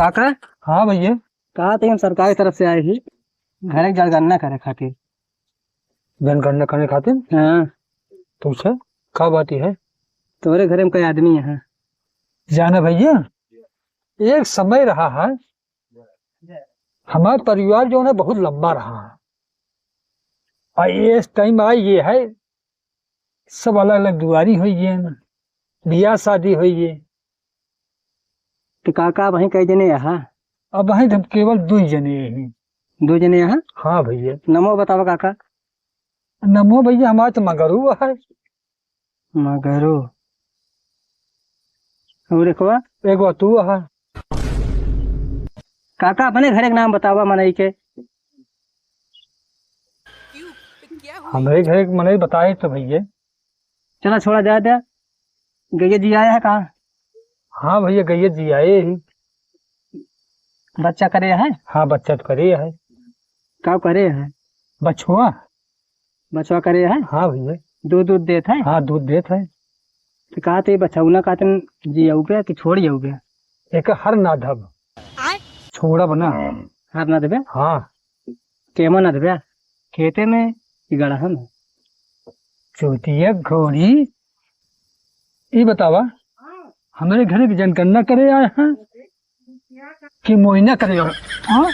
काका। हाँ भैया। कहा थे हम सरकार की तरफ से आए ही घर एक जनगणना करे खातिर। जनगणना करने खातिर? हाँ। तुमसे क्या बात है? तुम्हारे घर में कई आदमी है? जाना भैया, एक समय रहा है हमारा परिवार जो है बहुत लंबा रहा है और ये टाइम आई ये है सब अलग अलग दुआरी हुई है, बियाह शादी हुई है। तो काका वहीं कई जने यहाँ? अब वहीं हम केवल 2 जने हैं। 2 जने यहाँ? हाँ भैया। नमो बताओ काका। नमो भैया हमारा तो मगरू है। मगरू और एक बार तू है। काका अपने घर एक नाम बतावा मनई के। हमारे घर मने बताए तो भैया। चला छोड़ा जाए दे। गैया जी आया है कहाँ? हाँ भैया गैया जी आए ही। बच्चा करे है? हाँ बच्चा तो करे है। का करे है? बछुआ। बचवा करे है? हाँ भैया। दूध देता है? हाँ दूध देता है। तो कहा थे बछौना का जी आऊ गया कि छोड़ जाऊ गया? एक हर नाधब छोड़ा बना। हाथ ना देवे? हाँ। केमा ना देवे? खेते में कि गढ़ा में? चौथिया घोड़ी। ये बतावा हमारे घर की जनगणना करे आए हैं कि मोइना करे? हाँ